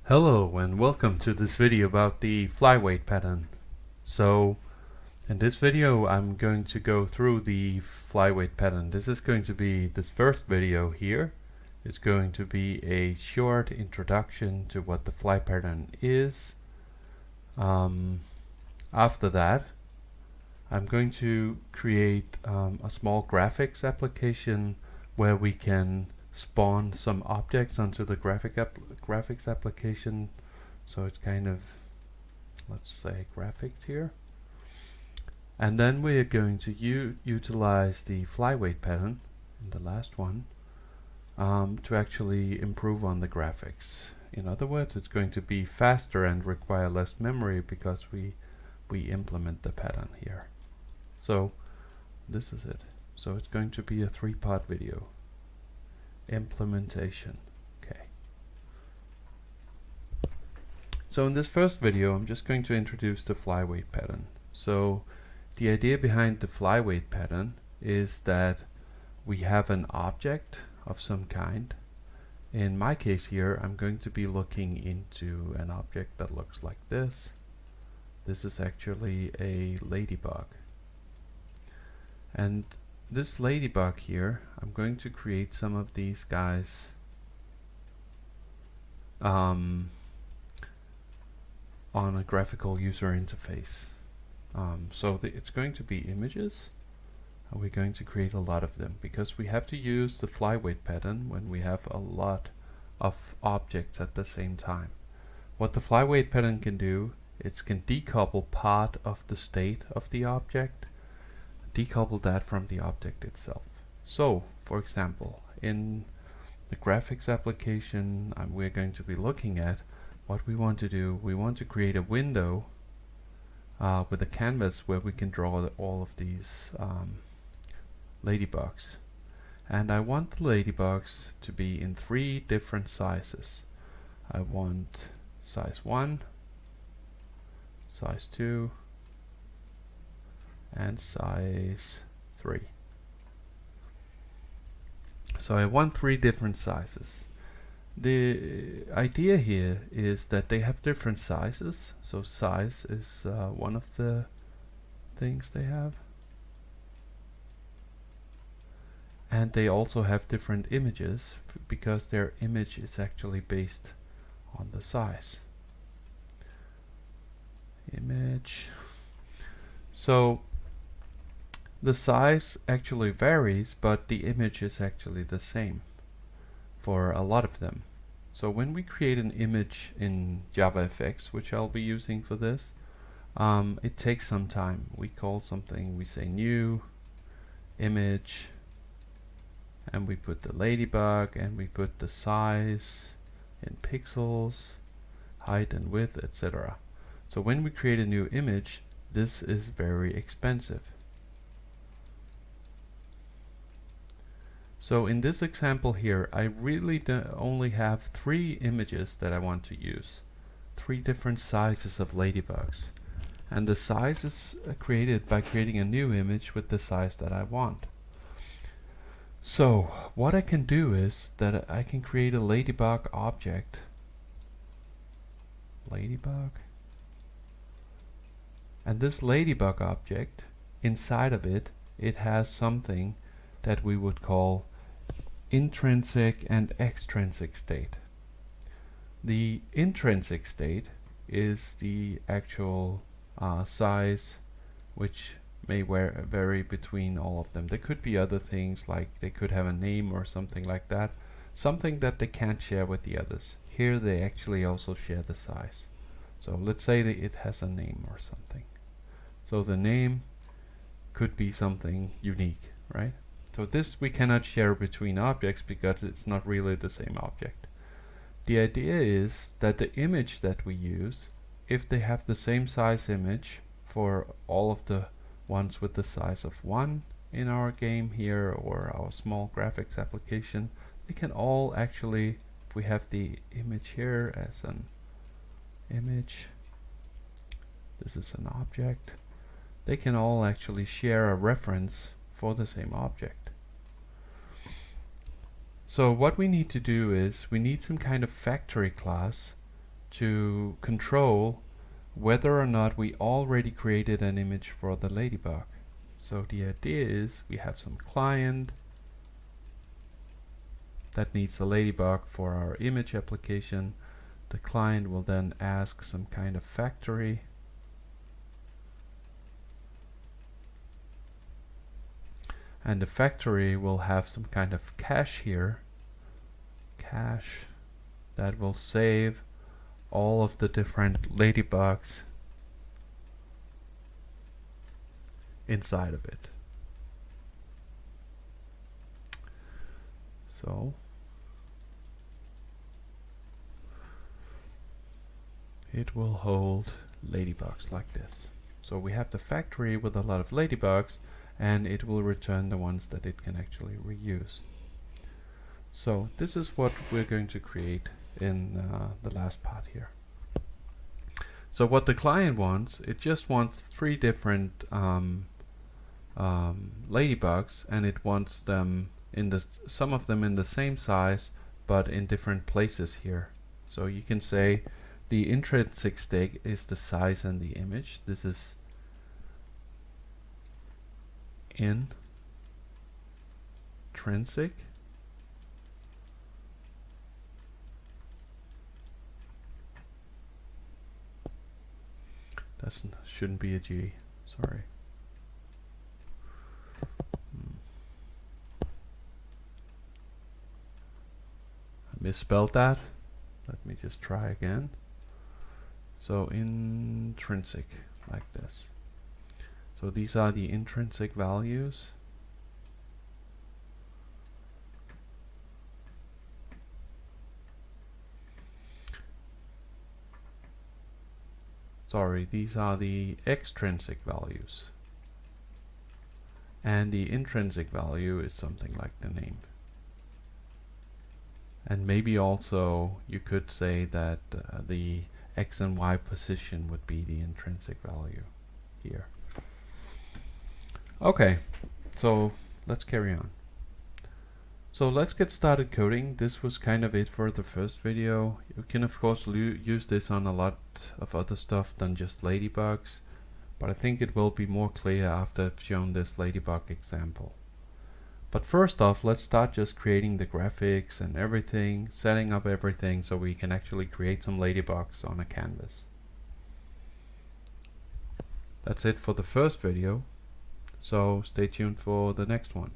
Hello and welcome to this video about the flyweight pattern. So in this video I'm going to go through the flyweight pattern. This first video here is going to be a short introduction to what the fly pattern is. After that I'm going to create a small graphics application where we can spawn some objects onto the graphics application. So it's kind of, let's say, graphics here. And then we are going to utilize the flyweight pattern in the last one to actually improve on the graphics. In other words, it's going to be faster and require less memory because we implement the pattern here. So this is it. So it's going to be a 3-part video. Implementation. Okay. So in this first video I'm just going to introduce the flyweight pattern. So the idea behind the flyweight pattern is that we have an object of some kind. In my case here I'm going to be looking into an object that looks like this. This is actually a ladybug. And this ladybug here, I'm going to create some of these guys on a graphical user interface. So it's going to be images, and we're going to create a lot of them because we have to use the flyweight pattern when we have a lot of objects at the same time. What the flyweight pattern can do, it can decouple part of the state of the object, decouple that from the object itself. So, for example, in the graphics application we're going to be looking at what we want to do. We want to create a window with a canvas where we can draw all of these ladybugs. And I want the ladybugs to be in 3 different sizes. I want size 1, size 2, and size 3. So I want 3 different sizes. The idea here is that they have different sizes. So size is one of the things they have. And they also have different images because their image is actually based on the size. Image. So the size actually varies, but the image is actually the same for a lot of them. So when we create an image in JavaFX, which I'll be using for this, it takes some time. We call something, we say new image, and we put the ladybug, and we put the size in pixels, height and width, etc. So when we create a new image, this is very expensive. So in this example here, I really only have 3 images that I want to use. 3 different sizes of ladybugs. And the size is created by creating a new image with the size that I want. So what I can do is that I can create a ladybug object. Ladybug. And this ladybug object, inside of it, it has something that we would call intrinsic and extrinsic state. The intrinsic state is the actual size, which may vary between all of them. There could be other things, like they could have a name or something like that, something that they can't share with the others. Here they actually also share the size. So let's say that it has a name or something. So the name could be something unique, right? So this we cannot share between objects because it's not really the same object. The idea is that the image that we use, if they have the same size image for all of the ones with the size of 1 in our game here or our small graphics application, they can all actually, if we have the image here as an image, this is an object, they can all actually share a reference for the same object. So what we need to do is we need some kind of factory class to control whether or not we already created an image for the ladybug. So the idea is we have some client that needs a ladybug for our image application. The client will then ask some kind of factory, and the factory will have some kind of cache here, that will save all of the different ladybugs inside of it. So it will hold ladybugs like this. So we have the factory with a lot of ladybugs, and it will return the ones that it can actually reuse. So this is what we're going to create in the last part here. So what the client wants, it just wants 3 different ladybugs, and it wants them in some of them in the same size but in different places here. So you can say the intrinsic state is the size and the image. This is intrinsic. That shouldn't be a G, sorry. I misspelled that. Let me just try again. So intrinsic, like this. So these are the intrinsic values. Sorry, these are the extrinsic values. And the intrinsic value is something like the name. And maybe also you could say that the X and Y position would be the intrinsic value here. Okay, so let's carry on. So let's get started coding. This was kind of it for the first video. You can of course use this on a lot of other stuff than just ladybugs, but I think it will be more clear after I've shown this ladybug example. But first off, let's start just creating the graphics and everything, setting up everything so we can actually create some ladybugs on a canvas. That's it for the first video, so stay tuned for the next one.